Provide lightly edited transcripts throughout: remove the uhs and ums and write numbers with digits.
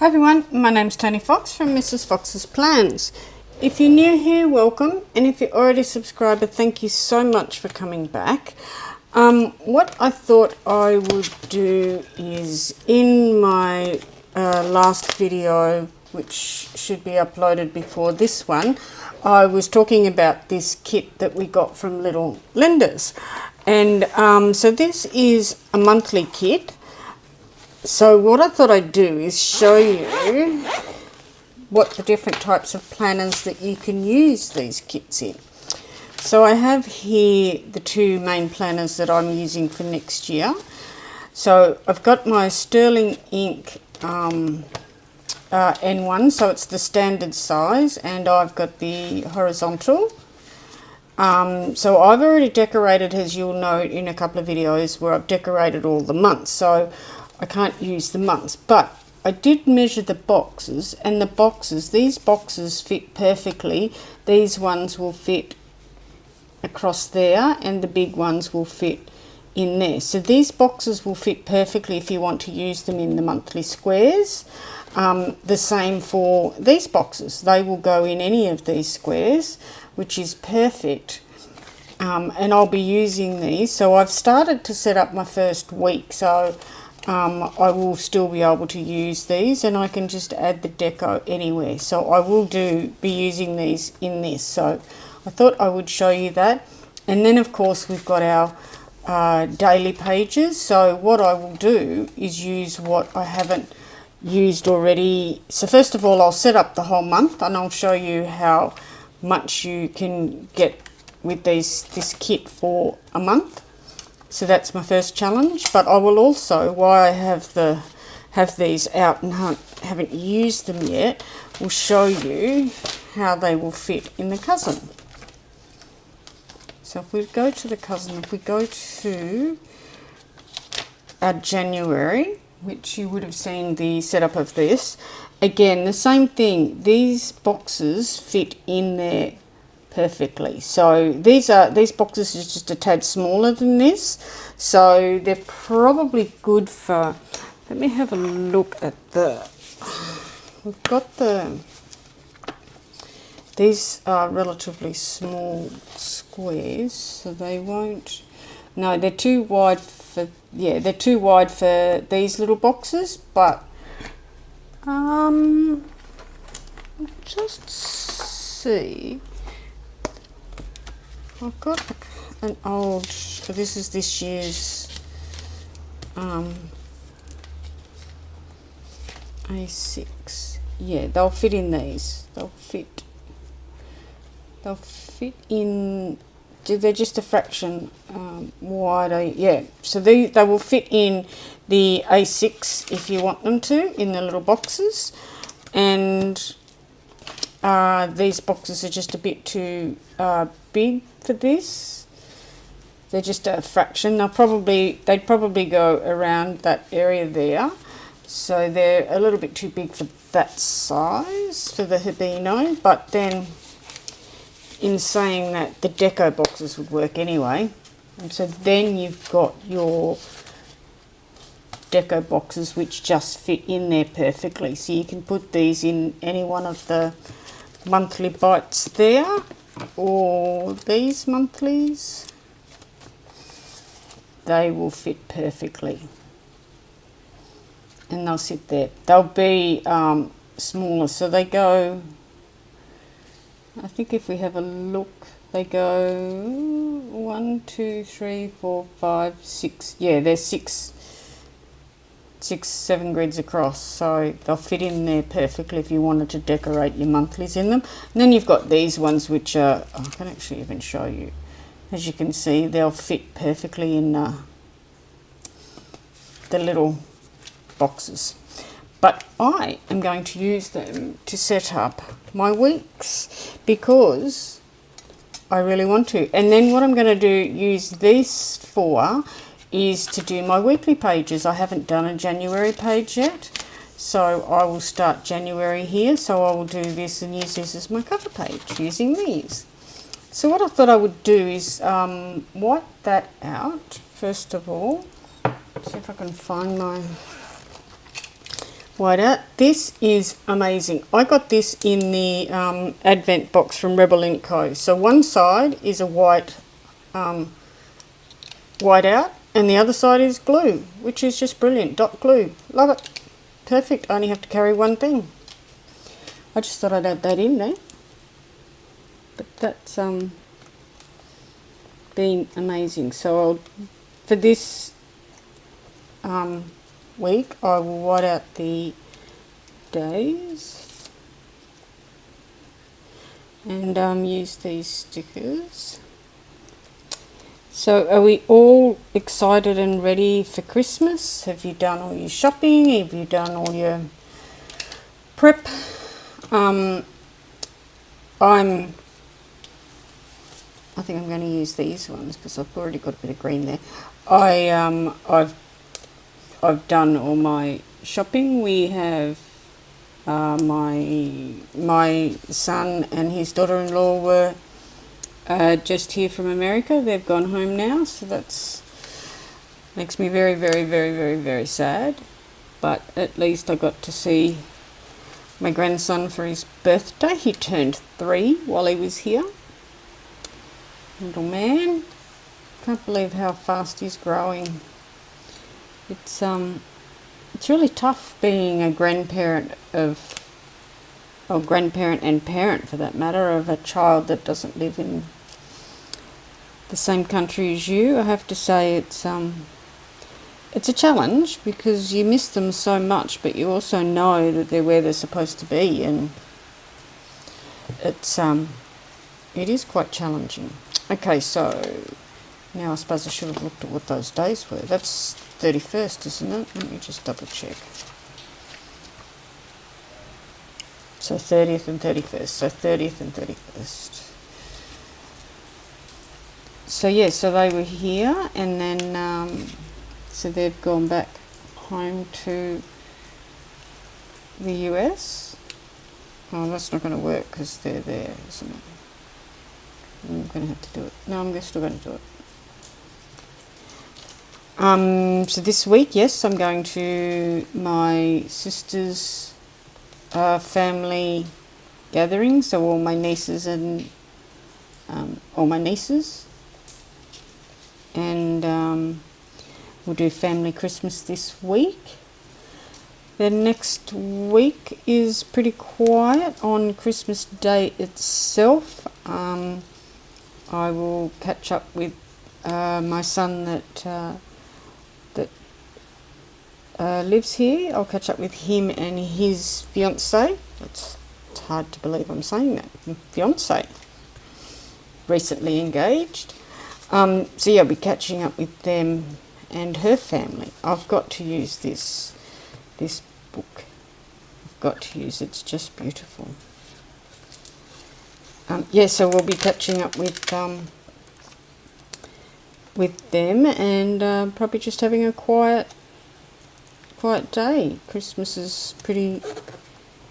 Hi everyone, my name's Tony Fox from Mrs. Fox's Plans. If you're new here, welcome, and if you're already a subscriber, thank you so much for coming back. What I thought I would do is, in my last video, which should be uploaded before this one, I was talking about this kit that we got from Little Lenders. And so this is a monthly kit. So what I thought I'd do is show you what the different types of planners that you can use these kits in. So I have here the two main planners that I'm using for next year. So I've got my Sterling Ink N1, so it's the standard size, and I've got the horizontal. So I've already decorated, as you'll note in a couple of videos where I've decorated all the months, so I can't use the months, but I did measure the boxes, and these boxes fit perfectly. These ones will fit across there, and the big ones will fit in there. So these boxes will fit perfectly if you want to use them in the monthly squares. The same for these boxes. They will go in any of these squares, which is perfect. And I'll be using these. So I've started to set up my first week, so I will still be able to use these, and I can just add the deco anywhere. So I will be using these in this. So I thought I would show you that. And then of course we've got our daily pages. So what I will do is use what I haven't used already. So first of all, I'll set up the whole month, and I'll show you how much you can get with this kit for a month. So that's my first challenge, but I will also, while I have these out and haven't used them yet, will show you how they will fit in the cousin. So if we go to the cousin, if we go to our January, which you would have seen the setup of this, again the same thing, these boxes fit in there perfectly. So these boxes are just a tad smaller than this, so they're probably good for, let me have a look at we've got these are relatively small squares, so they won't, no, they're too wide for, yeah, they're too wide for these little boxes, but just see, I've got an old, so this is this year's A6. Yeah, they'll fit in these. They'll fit in. They're just a fraction wider. Yeah, so they will fit in the A6 if you want them to, in the little boxes, and these boxes are just a bit too big for this. They're just a fraction. They'd probably go around that area there. So they're a little bit too big for that size, for the Habino. But then, in saying that, the deco boxes would work anyway. And so then you've got your deco boxes which just fit in there perfectly. So you can put these in any one of the monthly bites there, or these monthlies. They will fit perfectly, and they'll sit there. They'll be smaller, so they go, I think if we have a look, they go 1, 2, 3, 4, 5, 6. Yeah, they're 7 grids across, so they'll fit in there perfectly if you wanted to decorate your monthlies in them. And then you've got these ones which are, I can actually even show you. As you can see, they'll fit perfectly in the little boxes. But I am going to use them to set up my weeks because I really want to. And then what I'm going to use this for is to do my weekly pages. I haven't done a January page yet, so I will start January here. So I will do this and use this as my cover page using these. So what I thought I would do is wipe that out first of all. See if I can find whiteout. This is amazing. I got this in the Advent box from Rebel & Co. So one side is a white whiteout and the other side is glue, which is just brilliant. Dot glue. Love it. Perfect. I only have to carry one thing. I just thought I'd add that in there. But that's been amazing. So for this week, I will white out the days and use these stickers. So are we all excited and ready for Christmas? Have you done all your shopping? Have you done all your prep? I think I'm going to use these ones because I've already got a bit of green there. I've done all my shopping. We have my son and his daughter-in-law were just here from America. They've gone home now, so that's makes me very, very, very, very, very sad. But at least I got to see my grandson for his birthday. He turned 3 while he was here. Little man. Can't believe how fast he's growing. It's really tough being a grandparent grandparent and parent for that matter, of a child that doesn't live in the same country as you. I have to say it's a challenge because you miss them so much, but you also know that they're where they're supposed to be, and it is quite challenging. Okay, so now I suppose I should have looked at what those days were. That's 31st, isn't it? Let me just double check. So 30th and 31st. So 30th and 31st. So yeah, so they were here, and then so they've gone back home to the US. Oh, that's not going to work because they're there, isn't it? I'm going to have to do it. No, I'm still going to do it. So this week, yes, I'm going to my sister's family gathering. So all my nieces and and we'll do family Christmas this week. Then next week is pretty quiet on Christmas Day itself. I will catch up with my son that lives here. I'll catch up with him and his fiancée. It's hard to believe I'm saying that. Fiancée. Recently engaged. So yeah, I'll be catching up with them and her family. I've got to use this book. I've got to use it. It's just beautiful. Yeah, so we'll be catching up with them and probably just having a quiet day. Christmas is pretty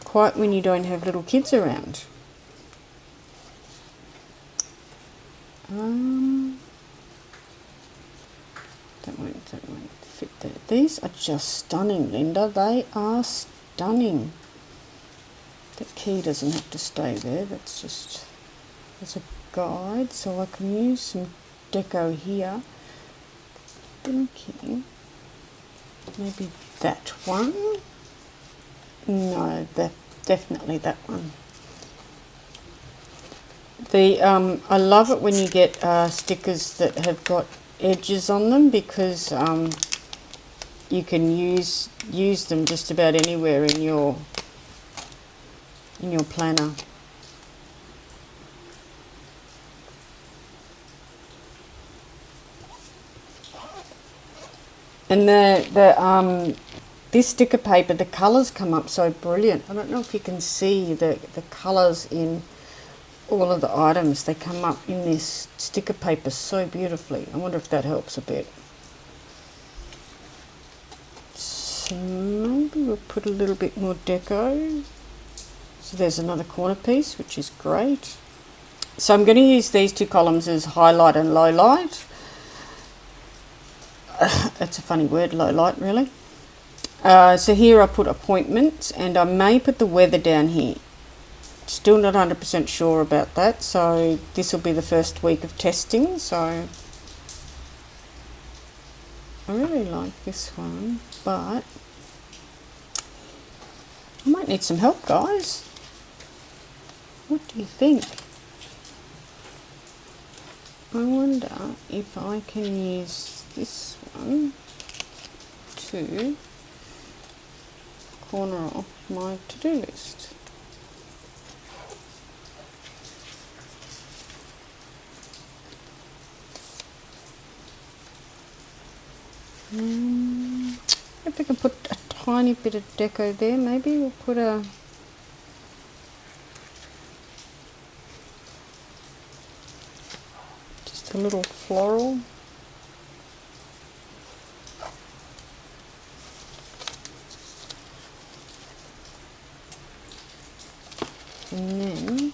quiet when you don't have little kids around. That won't fit there. These are just stunning, Linda. They are stunning. That key doesn't have to stay there. That's just as a guide, so I can use some deco here. Thinking maybe that one. No, definitely that one. I love it when you get stickers that have got edges on them, because you can use them just about anywhere in your planner. And this sticker paper, the colours come up so brilliant. I don't know if you can see the colours in all of the items. They come up in this sticker paper so beautifully. I wonder if that helps a bit. So maybe we'll put a little bit more deco. So there's another corner piece, which is great. So I'm going to use these two columns as highlight and low light. That's a funny word, low light, really. So here I put appointments, and I may put the weather down here. Still not 100% sure about that, so this will be the first week of testing. So I really like this one, but I might need some help, guys. What do you think? I wonder if I can use this one to corner off my to-do list. If we can put a tiny bit of deco there, maybe we'll put just a little floral. And then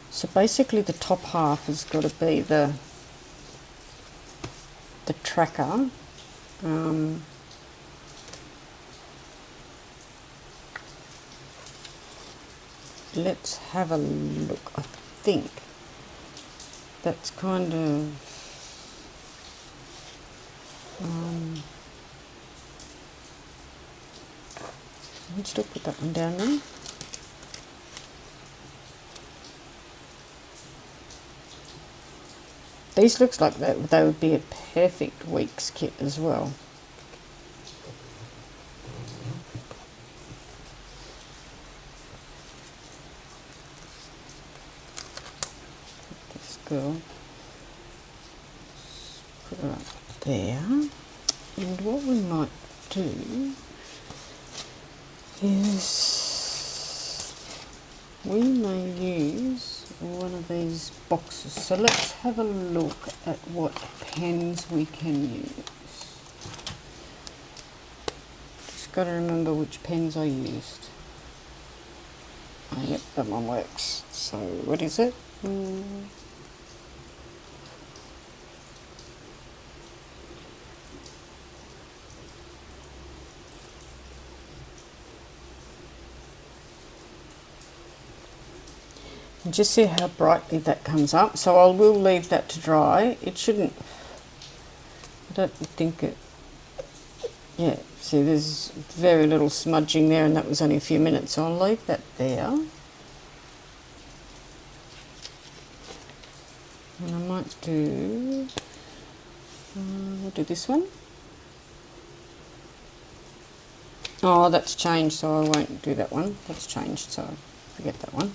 so basically the top half has got to be the tracker. Let's have a look. I think that's kind of I'll still put that one down there. These looks like they would be a perfect week's kit as well. This girl, put her up there, and what we might do is we may use one of these boxes. So let's have a look at what pens we can use. Just got to remember which pens I used. Oh, yep, that one works. So what is it? And just see how brightly that comes up. So I will leave that to dry. It shouldn't, I don't think it, yeah, see there's very little smudging there, and that was only a few minutes, so I'll leave that there. And I might do, we'll do this one. Oh, that's changed, so I won't do that one. That's changed, so forget that one.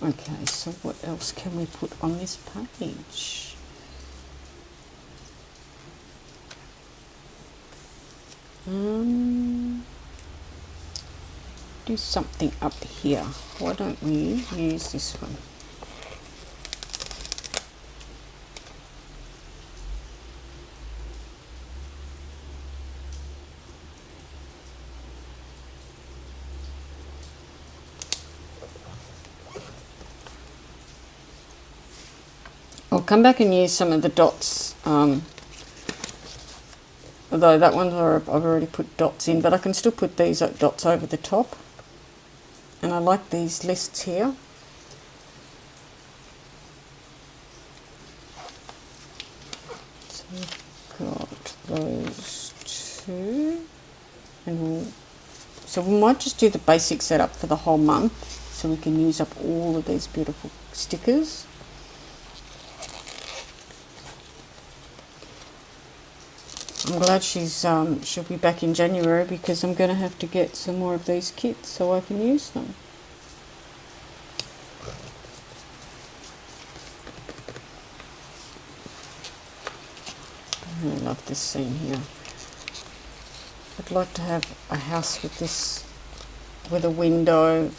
Okay, so what else can we put on this page? Do something up here. Why don't we use this one? I'll come back and use some of the dots, although that one I've already put dots in, but I can still put these dots over the top. And I like these lists here. So we've got those two, and so we might just do the basic setup for the whole month, so we can use up all of these beautiful stickers. I'm glad she'll be back in January, because I'm going to have to get some more of these kits so I can use them. I really love this scene here. I'd like to have a house with this, with a window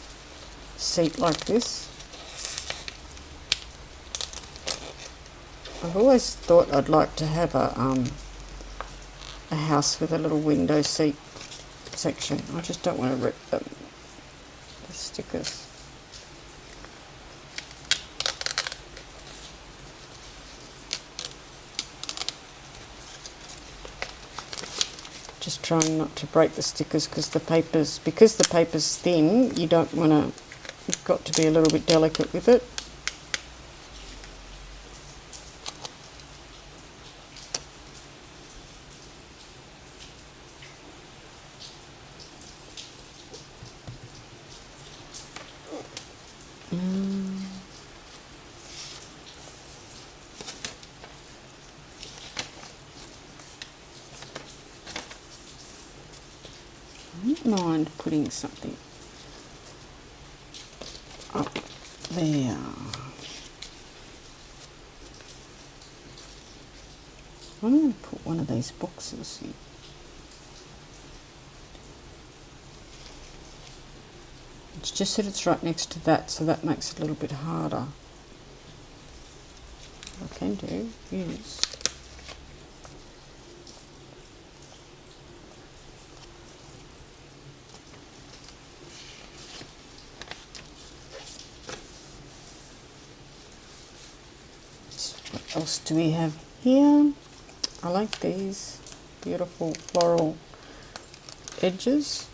seat like this. I've always thought I'd like to have a house with a little window seat section. I just don't want to rip them, the stickers. Just trying not to break the stickers because the paper's thin, you don't want to, you've got to be a little bit delicate with it. I don't mind putting something up there. I'm going to put one of these boxes in. It's just that it's right next to that, so that makes it a little bit harder. What I can do is what else do we have here? I like these beautiful floral edges.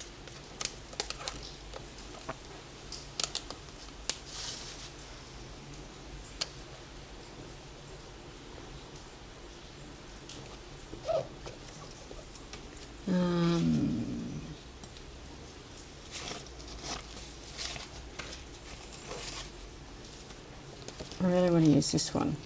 I really want to use this one.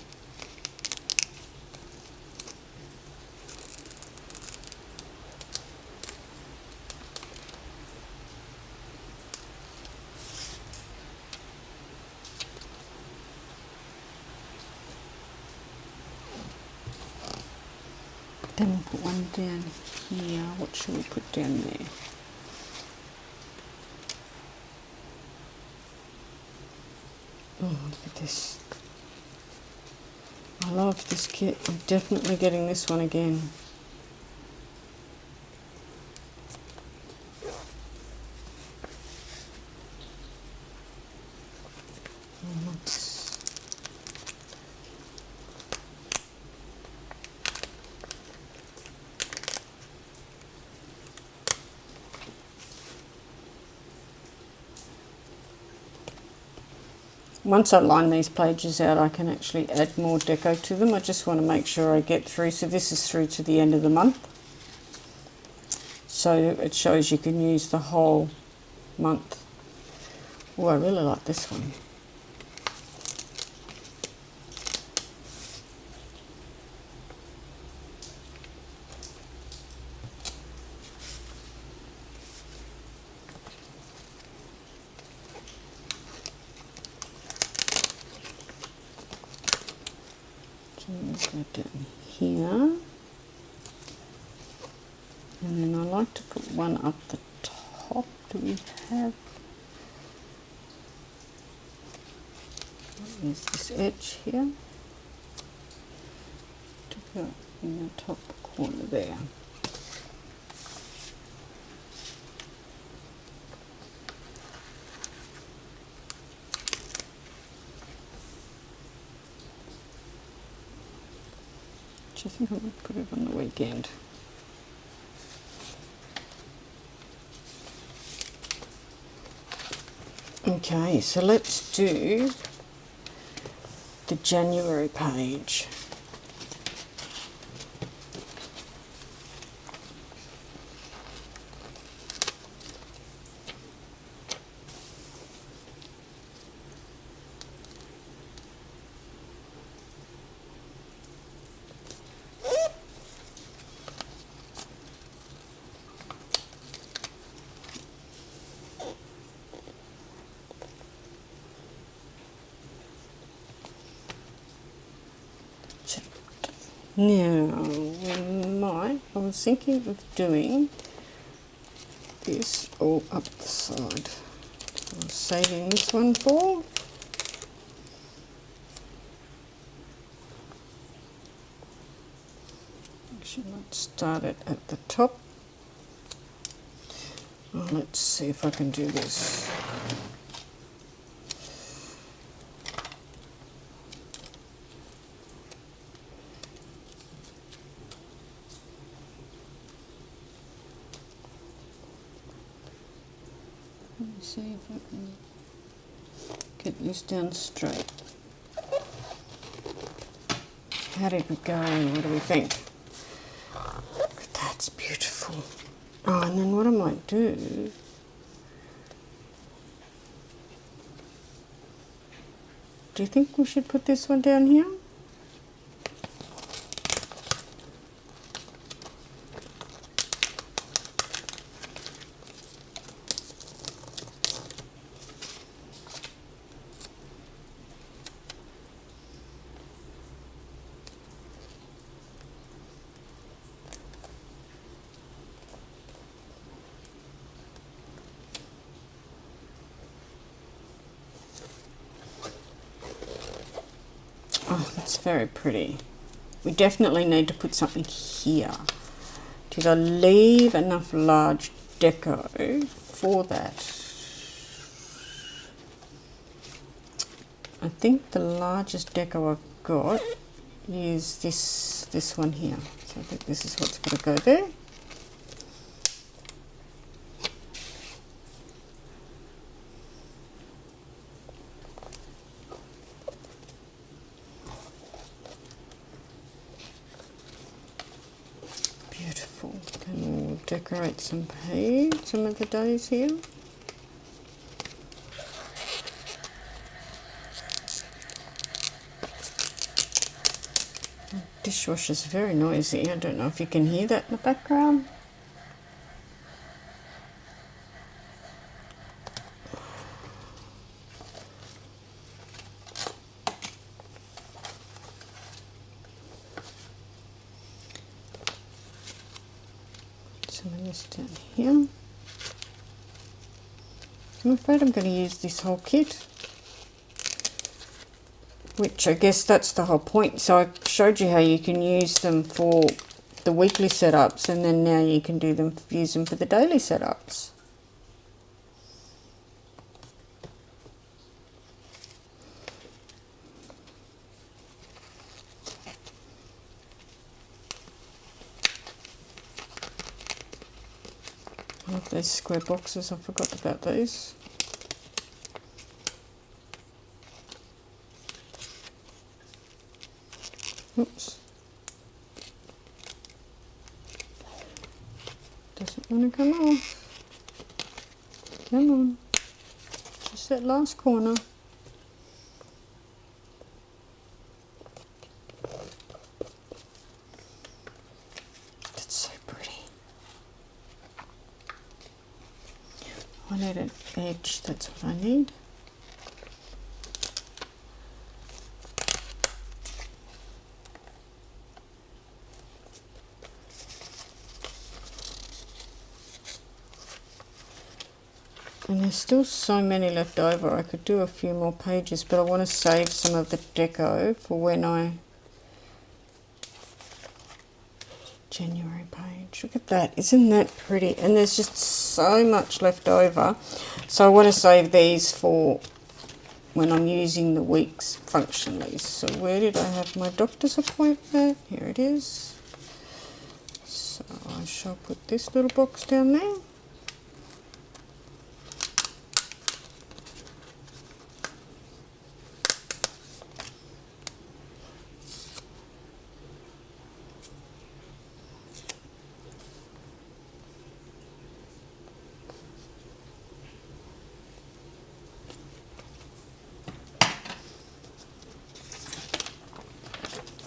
Then we'll put one down here. What should we put down there? Oh, look at this. I love this kit. I'm definitely getting this one again. Once I line these pages out, I can actually add more deco to them. I just want to make sure I get through. So this is through to the end of the month. So it shows you can use the whole month. Oh, I really like this one. Go down here, and then I like to put one up the top. Do we have? Use this edge here to go in the top corner there. I think I'm going to put it on the weekend. Okay, so let's do the January page. Now, I was thinking of doing this all up the side. I was saving this one for. Actually, let's start it at the top. Oh, let's see if I can do this. Let me see if I can get this down straight. How did we go? What do we think? That's beautiful. Oh, and then what I might do, do you think we should put this one down here? Oh, that's very pretty. We definitely need to put something here. Did I leave enough large deco for that? I think the largest deco I've got is this one here. So I think this is what's going to go there. Beautiful. And we'll decorate some of the days here. The dishwasher's very noisy. I don't know if you can hear that in the background. Some of this down here. I'm afraid I'm going to use this whole kit, which I guess that's the whole point. So I showed you how you can use them for the weekly setups, and then now you can use them for the daily setups. I love these square boxes. I forgot about these. Oops. Doesn't want to come off. Come on. Just that last corner. That's so pretty. I need an edge, that's what I need. And there's still so many left over. I could do a few more pages, but I want to save some of the deco for when January page. Look at that. Isn't that pretty? And there's just so much left over. So I want to save these for when I'm using the weeks functionally. So where did I have my doctor's appointment? Here it is. So I shall put this little box down there.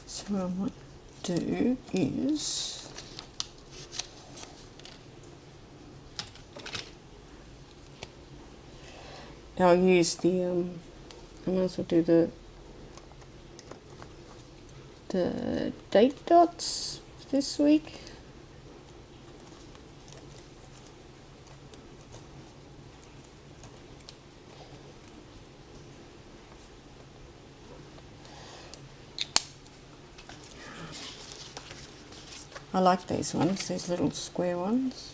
So what I might do is I'll use the I might as well do the date dots this week. I like these ones, these little square ones.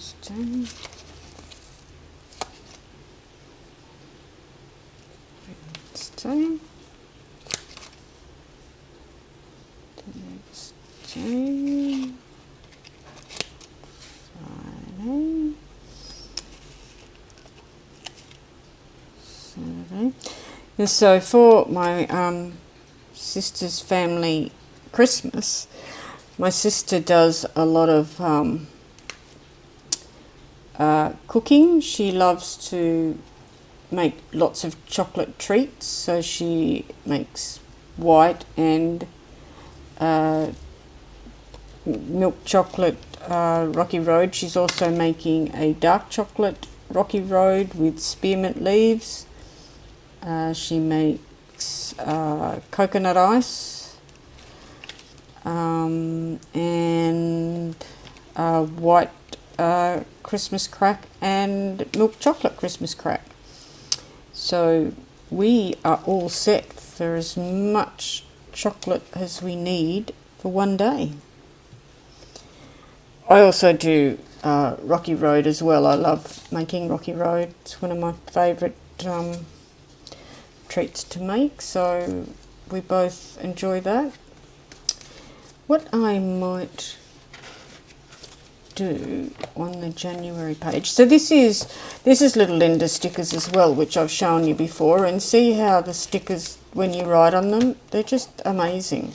Stay. Stay. Stay. Friday. Saturday. And so for my sister's family Christmas, my sister does a lot of cooking. She loves to make lots of chocolate treats, so she makes white and milk chocolate Rocky Road. She's also making a dark chocolate Rocky Road with spearmint leaves. She makes coconut ice and white Christmas crack and milk chocolate Christmas crack. So we are all set for as much chocolate as we need for one day. I also do Rocky Road as well. I love making Rocky Road. It's one of my favourite treats to make, so we both enjoy that. What I might do on the January page, so this is little Linda stickers as well, which I've shown you before, and see how the stickers, when you write on them, they're just amazing.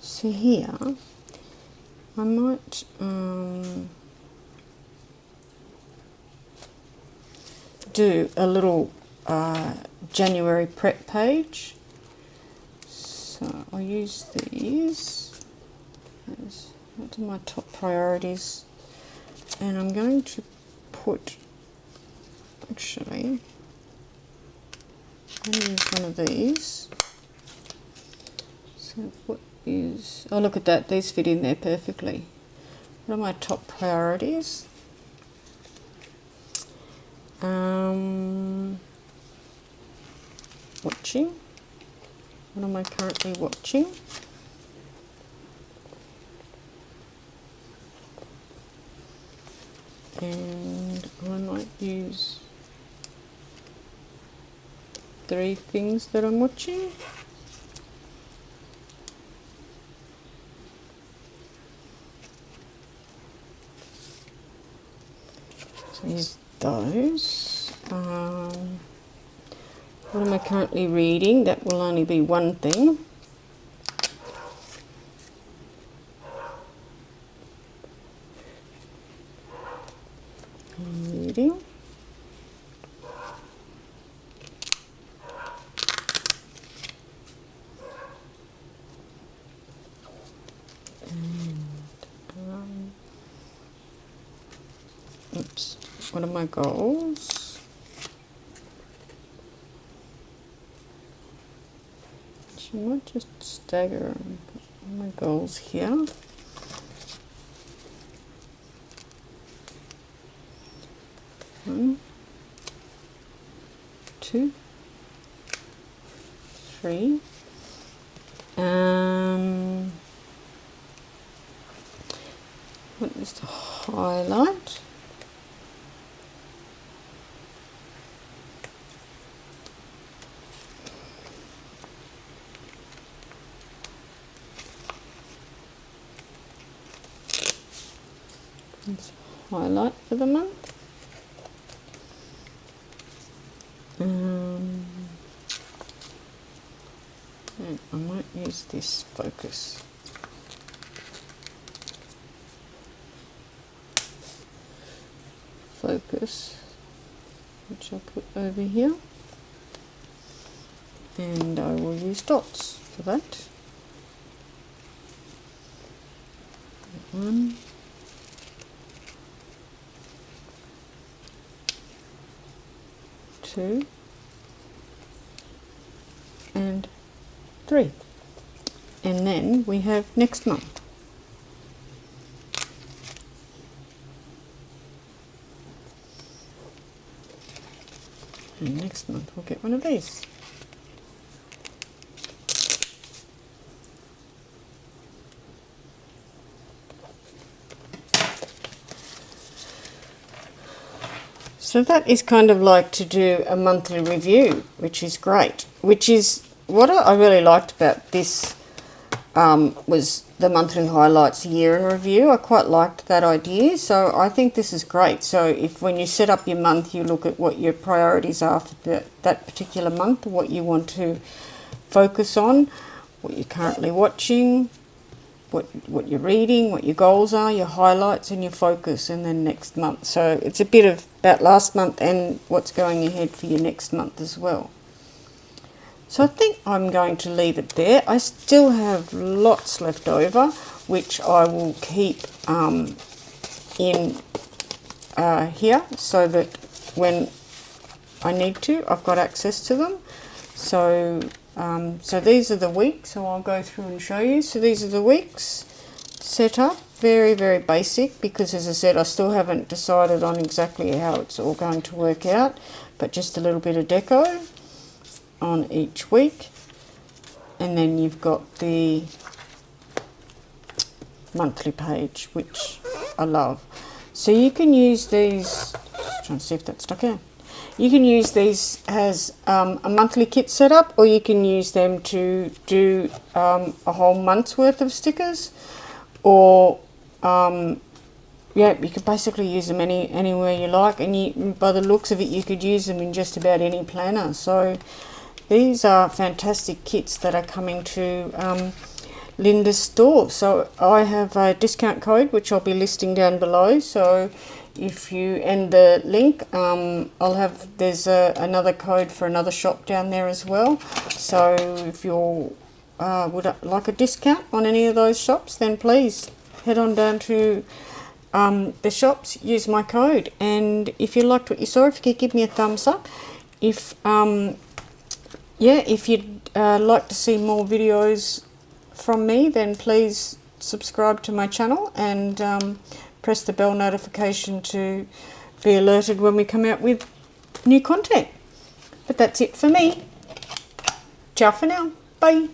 So here I might do a little January prep page. So I'll use these as my top priorities, and I'm going to put, actually, I'm going to use one of these. So what is, oh look at that, these fit in there perfectly. What are my top priorities? Watching. What am I currently watching? And I might use 3 things that I'm watching. So use those. What am I currently reading? That will only be one thing. I'm reading. And, oops, what are my goals? I might just stagger and put my goals here. One, 2, 3. What is the highlight? Let's highlight for the month. And I might use this focus. Which I'll put over here. And I will use dots for that. 1, 2, and 3. And then we have next month. And next month we'll get one of these. So that is kind of like to do a monthly review, which is great. Which is what I really liked about this, was the monthly highlights year in review. I quite liked that idea, so I think this is great. So if when you set up your month, you look at what your priorities are for that particular month, what you want to focus on, what you're currently watching, what you're reading, what your goals are, your highlights and your focus, and then next month. So it's a bit of about last month and what's going ahead for your next month as well. So I think I'm going to leave it there. I still have lots left over, which I will keep in here, so that when I need to, I've got access to them. So so these are the weeks, so I'll go through and show you. So these are the weeks set up, very, very basic, because as I said, I still haven't decided on exactly how it's all going to work out, but just a little bit of deco on each week. And then you've got the monthly page, which I love. So you can use these, just trying to see if that's stuck in. You can use these as a monthly kit setup, or you can use them to do a whole month's worth of stickers, or yeah, you could basically use them anywhere you like, and by the looks of it, you could use them in just about any planner. So these are fantastic kits that are coming to Linda's store. So I have a discount code which I'll be listing down below. So if you end the link, there's another code for another shop down there as well. So if you would like a discount on any of those shops, then please head on down to the shops, use my code. And if you liked what you saw, if you could give me a thumbs up. If if you'd like to see more videos from me, then please subscribe to my channel and press the bell notification to be alerted when we come out with new content. But that's it for me. Ciao for now. Bye.